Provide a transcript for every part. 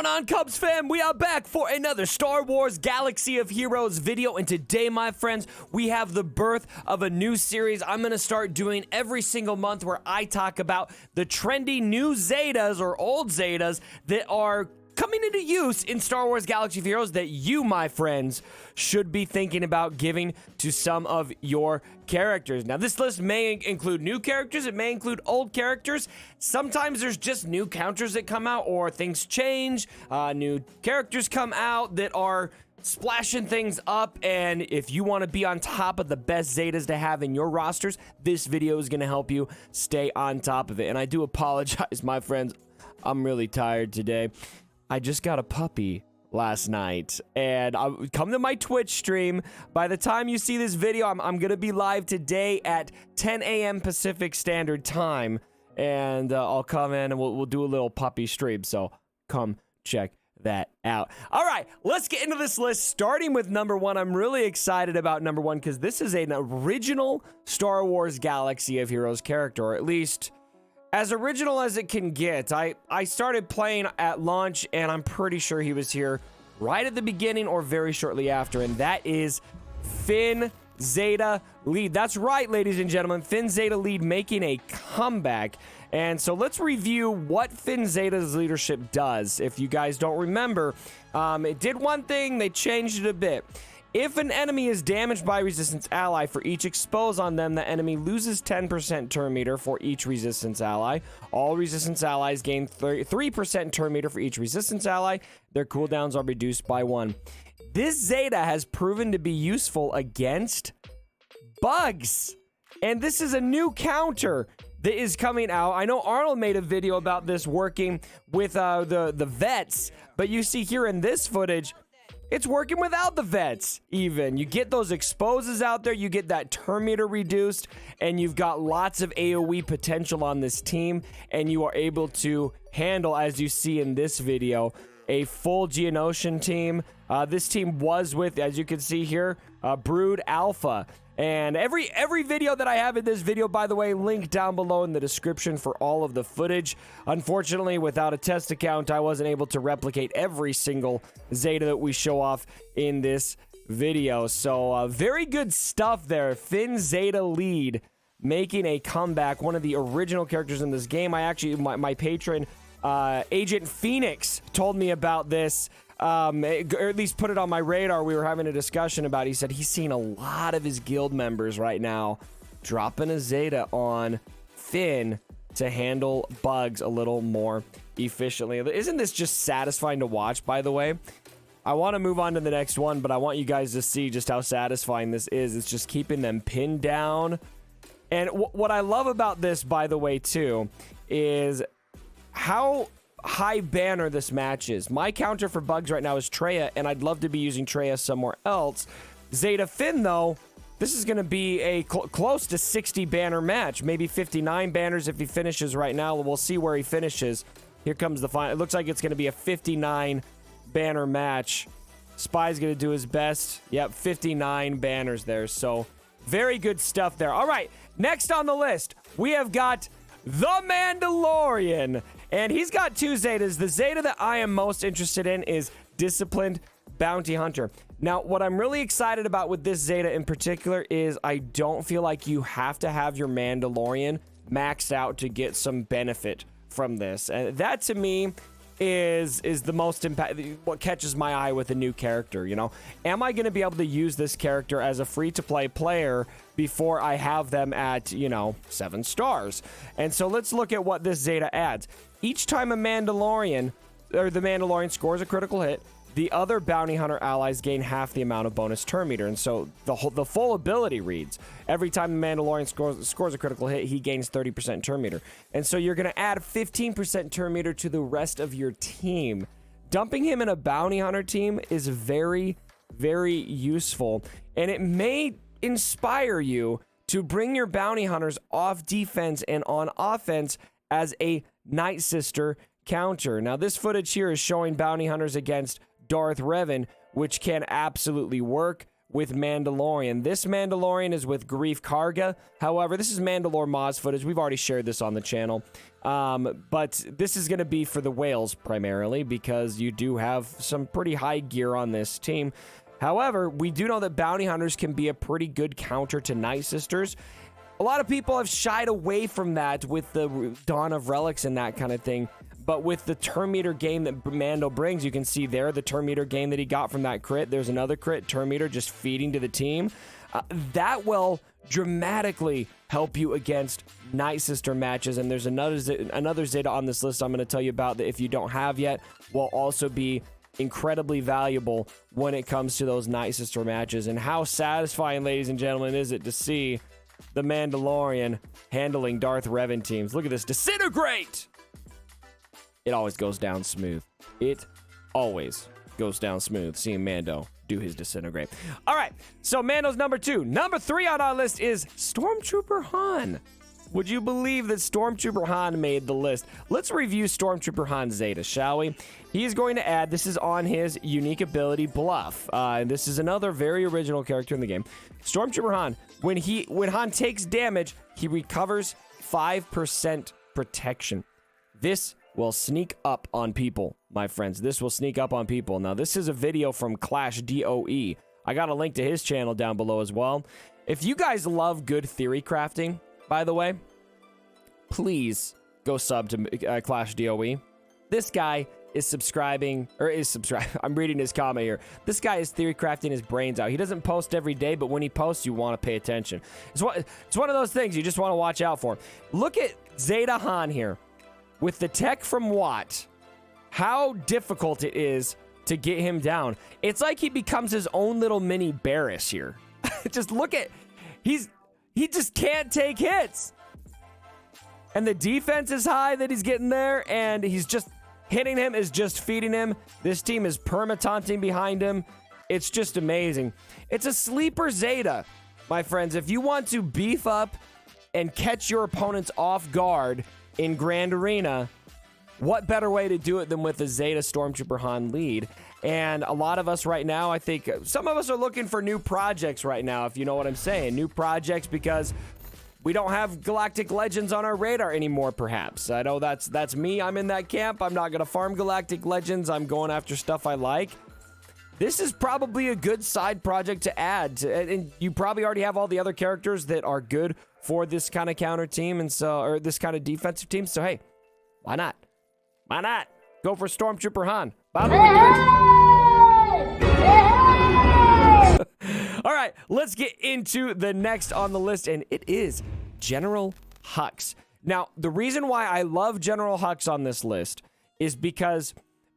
going on, Cubs fam? We are back for another Star Wars Galaxy of Heroes video, and today, my friends, we have the birth of a new series I'm going to start doing every single month where I talk about the trendy new Zetas or old Zetas that are coming into use in Star Wars Galaxy of Heroes that you, my friends, should be thinking about giving to some of your characters. Now, this list may include new characters, it may include old characters. Sometimes there's just new counters that come out or things change, new characters come out that are splashing things up, and if you want to be on top of the best Zetas to have in your rosters, this video is going to help you stay on top of it. And I do apologize, my friends, I'm really tired today. I just got a puppy last night, and come to my Twitch stream. By the time you see this video, I'm going to be live today at 10 a.m. Pacific Standard Time, and I'll come in and we'll do a little puppy stream, so come check that out. All right, let's get into this list, starting with number one. I'm really excited about number one because this is an original Star Wars Galaxy of Heroes character, or at least as original as it can get. I started playing at launch, and I'm pretty sure he was here right at the beginning or very shortly after, and that is Finn Zeta Lead. That's right, ladies and gentlemen, Finn Zeta Lead making a comeback. And so let's review what Finn Zeta's leadership does. If you guys don't remember, it did one thing, they changed it a bit. If an enemy is damaged by a resistance ally, for each expose on them, the enemy loses 10% turn meter for each resistance ally. All resistance allies gain 3% turn meter for each resistance ally. Their cooldowns are reduced by 1. This Zeta has proven to be useful against bugs. And this is a new counter that is coming out. I know Arnold made a video about this working with the vets, but you see here in this footage, it's working without the vets even. You get those exposes out there, you get that turn meter reduced, and you've got lots of AoE potential on this team, and you are able to handle, as you see in this video, a full Geonosian team. This team was with, as you can see here, Brood Alpha. And every video that I have in this video, by the way, linked down below in the description for all of the footage. Unfortunately, without a test account, I wasn't able to replicate every single Zeta that we show off in this video. So, very good stuff there. Finn Zeta Lead making a comeback. One of the original characters in this game. I actually, my patron, Agent Phoenix, told me about this. Or at least put it on my radar. We were having a discussion about it. He said he's seen a lot of his guild members right now dropping a Zeta on Finn to handle bugs a little more efficiently. Isn't this just satisfying to watch, by the way? I want to move on to the next one, but I want you guys to see just how satisfying this is. It's just keeping them pinned down. And what I love about this, by the way, too, is how high banner this match is. My counter for bugs right now is Traya, and I'd love to be using Traya somewhere else. Zeta Finn, though, this is going to be a close to 60 banner match, maybe 59 banners if he finishes right now. We'll see where he finishes. Here comes the final. It looks like it's going to be a 59 banner match. Spy's going to do his best. Yep, 59 banners there. So very good stuff there. All right, next on the list, we have got the Mandalorian. And he's got two Zetas. The Zeta that I am most interested in is Disciplined Bounty Hunter. Now, what I'm really excited about with this Zeta in particular is I don't feel like you have to have your Mandalorian maxed out to get some benefit from this. And that, to me, is the most what catches my eye with a new character, you know? Am I going to be able to use this character as a free-to-play player before I have them at, 7 stars? And so let's look at what this Zeta adds. Each time a Mandalorian, or the Mandalorian scores a critical hit, the other bounty hunter allies gain half the amount of bonus turn meter. And so the full ability reads, every time the Mandalorian scores a critical hit, he gains 30% turn meter. And so you're going to add 15% turn meter to the rest of your team. Dumping him in a bounty hunter team is very, very useful. And it may inspire you to bring your bounty hunters off defense and on offense as a Night Sister counter. Now, this footage here is showing bounty hunters against Darth Revan, which can absolutely work with Mandalorian. This Mandalorian is with Grief Karga. However, this is Mandalore Moz footage. We've already shared this on the channel. But this is going to be for the whales primarily because you do have some pretty high gear on this team. However, we do know that bounty hunters can be a pretty good counter to Night Sisters. A lot of people have shied away from that with the Dawn of Relics and that kind of thing. But with the turn meter game that Mando brings, you can see there the turn meter game that he got from that crit. There's another crit, turn meter, just feeding to the team. That will dramatically help you against Night Sister matches. And there's another Zeta on this list I'm going to tell you about that if you don't have yet, will also be incredibly valuable when it comes to those Night Sister matches. And how satisfying, ladies and gentlemen, is it to see the Mandalorian handling Darth Revan teams? Look at this. Disintegrate! It always goes down smooth. It always goes down smooth seeing Mando do his disintegrate. All right, so Mando's number 2. Number 3 on our list is Stormtrooper Han. Would you believe that Stormtrooper Han made the list? Let's review Stormtrooper Han Zeta, shall we? He's going to add, this is on his unique ability Bluff. This is another very original character in the game. Stormtrooper Han, when Han takes damage, he recovers 5% protection. This will sneak up on people, my friends. This will sneak up on people. Now, this is a video from Clash DOE. I got a link to his channel down below as well. If you guys love good theory crafting, by the way, please go sub to Clash DOE. This guy is subscribing. I'm reading his comment here. This guy is theory crafting his brains out. He doesn't post every day, but when he posts, you want to pay attention. It's one of those things you just want to watch out for. Look at Zeta Han here. With the tech from Watt, how difficult it is to get him down. It's like he becomes his own little mini Barris here. Just look at, he just can't take hits. And the defense is high that he's getting there, and he's just hitting him, is just feeding him. This team is perma-taunting behind him. It's just amazing. It's a sleeper Zeta, my friends. If you want to beef up and catch your opponents off guard in Grand Arena, what better way to do it than with a Zeta Stormtrooper Han lead? And a lot of us right now, I think some of us are looking for new projects right now, if you know what I'm saying. New projects because we don't have Galactic Legends on our radar anymore, perhaps. I know that's me. I'm in that camp. I'm not going to farm Galactic Legends. I'm going after stuff I like. This is probably a good side project to add. And you probably already have all the other characters that are good for this kind of counter team, and so, or this kind of defensive team. So hey, why not? Why not go for Stormtrooper Han? By the way, all right, let's get into the next on the list, and it is General Hux. Now, the reason why I love General Hux on this list is because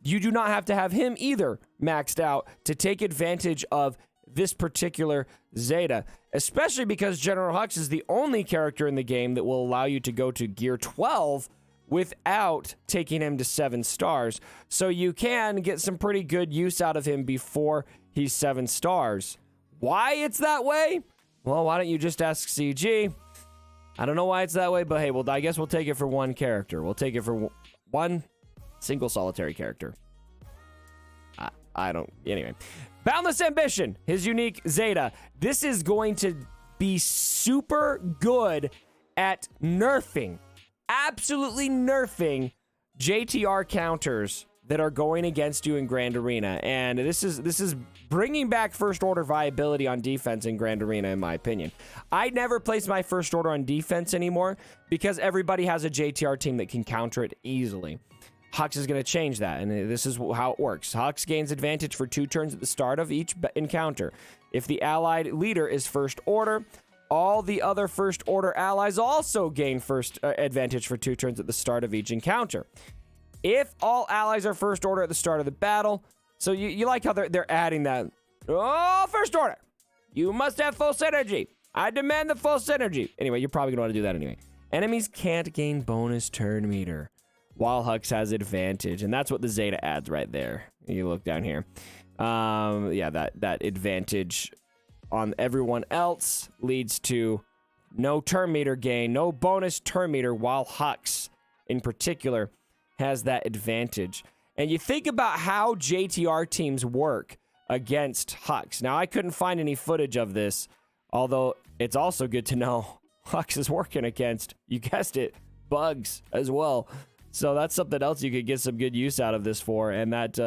you do not have to have him either maxed out to take advantage of this particular Zeta, especially because General Hux is the only character in the game that will allow you to go to gear 12 without taking him to 7 stars. So you can get some pretty good use out of him before he's 7 stars. Why it's that way? Well, why don't you just ask CG? I don't know why it's that way, but hey, well, I guess we'll take it for one character. We'll take it for one single solitary character. I don't, anyway. Boundless Ambition, his unique Zeta. This is going to be super good at nerfing, absolutely nerfing JTR counters that are going against you in Grand Arena. And this is bringing back first order viability on defense in Grand Arena, in my opinion. I never place my first order on defense anymore because everybody has a JTR team that can counter it easily. Hux is going to change that, and this is how it works. Hux gains advantage for 2 turns at the start of each encounter. If the allied leader is first order, all the other first order allies also gain first advantage for 2 turns at the start of each encounter. If all allies are first order at the start of the battle, so you like how they're adding that. Oh, first order. You must have full synergy. I demand the full synergy. Anyway, you're probably going to want to do that anyway. Enemies can't gain bonus turn meter, while Hux has advantage, and that's what the Zeta adds right there. You look down here. Yeah, that advantage on everyone else leads to no turn meter gain, no bonus turn meter, while Hux, in particular, has that advantage. And you think about how JTR teams work. against Hux. Now, I couldn't find any footage of this, although it's also good to know Hux is working against, you guessed it, bugs as well. So that's something else you could get some good use out of this for, and that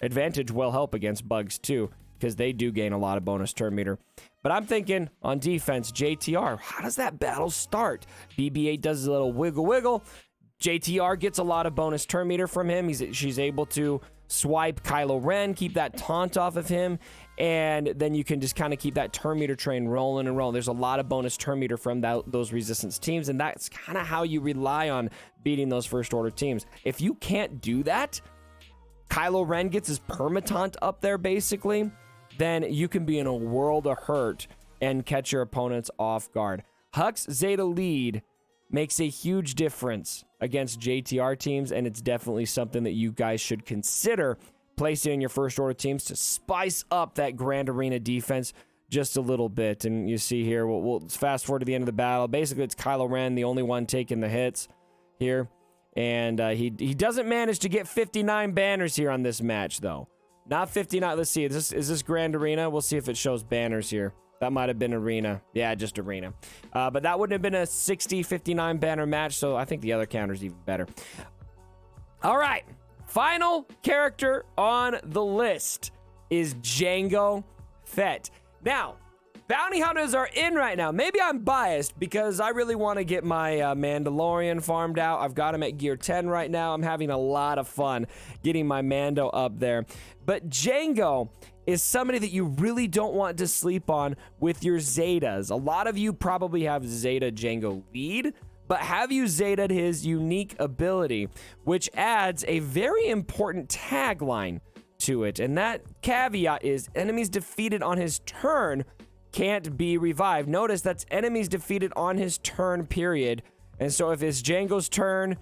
advantage will help against bugs too, because they do gain a lot of bonus turn meter. But I'm thinking on defense, JTR, how does that battle start? BB-8 does a little wiggle wiggle. JTR gets a lot of bonus turn meter from him. She's able to swipe Kylo Ren, keep that taunt off of him, and then you can just kind of keep that turn meter train rolling and rolling. There's a lot of bonus turn meter from those resistance teams, and that's kind of how you rely on beating those first order teams. If you can't do that, Kylo Ren gets his permataunt up there basically, then you can be in a world of hurt and catch your opponents off guard. Hux Zeta lead makes a huge difference against JTR teams, and it's definitely something that you guys should consider placing in your first order teams to spice up that Grand Arena defense just a little bit. And you see here, we'll fast forward to the end of the battle. Basically, it's Kylo Ren, the only one taking the hits here, and he doesn't manage to get 59 banners here on this match, though. Not 59. Let's see. Is this Grand Arena? We'll see if it shows banners here. That might have been Arena. Yeah, just Arena. But that wouldn't have been a 60, 59 banner match, so I think the other counter's even better. All right. Final character on the list is Jango Fet. Now, bounty hunters are in right now. Maybe I'm biased because I really want to get my Mandalorian farmed out. I've got him at gear 10 right now. I'm having a lot of fun getting my Mando up there. But Jango is somebody that you really don't want to sleep on with your Zetas. A lot of you probably have Zeta Jango lead, but have you Zeta'd his unique ability, which adds a very important tagline to it. And that caveat is enemies defeated on his turn can't be revived. Notice that's enemies defeated on his turn period. And so if it's Jango's turn,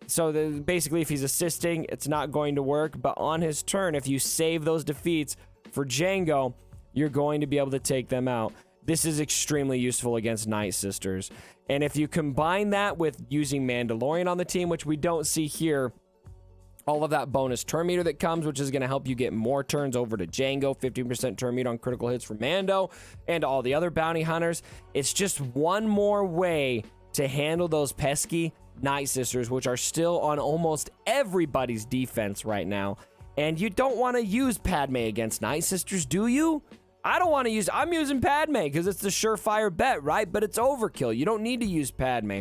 so basically if he's assisting, it's not going to work. But on his turn, if you save those defeats for Jango, you're going to be able to take them out. This is extremely useful against Night Sisters. And if you combine that with using Mandalorian on the team, which we don't see here, all of that bonus turn meter that comes, which is going to help you get more turns over to Jango, 15% turn meter on critical hits for Mando, and all the other bounty hunters. It's just one more way to handle those pesky Night Sisters, which are still on almost everybody's defense right now. And you don't want to use Padme against Night Sisters, do you? I don't want to use... I'm using Padme because it's the surefire bet, right? But it's overkill. You don't need to use Padme.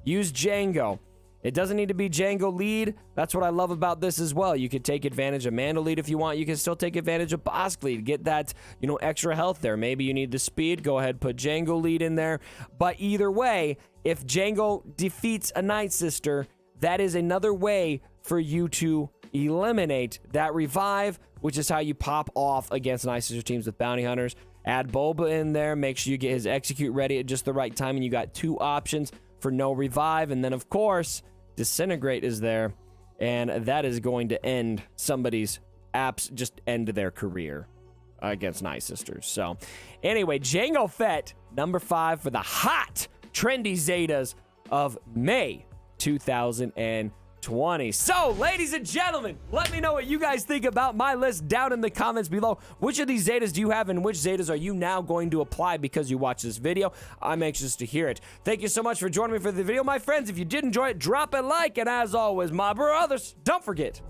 Use Jango. It doesn't need to be Jango lead. That's what I love about this as well. You could take advantage of Mando lead if you want. You can still take advantage of Bosk lead. Get that, extra health there. Maybe you need the speed. Go ahead, put Jango lead in there. But either way, if Jango defeats a Night Sister, that is another way for you to eliminate that revive, which is how you pop off against Night Sister teams with bounty hunters. Add Boba in there. Make sure you get his execute ready at just the right time, and you got two options for no revive. And then, of course, Disintegrate is there, and that is going to end somebody's just end their career against Night Sisters. So, anyway, Jango Fet, number 5 for the hot, trendy Zetas of May 2020. So, ladies and gentlemen, let me know what you guys think about my list down in the comments below. Which of these Zetas do you have, and which Zetas are you now going to apply because you watched this video? I'm anxious to hear it. Thank you so much for joining me for the video, my friends. If you did enjoy it, drop a like, and as always, my brothers, don't forget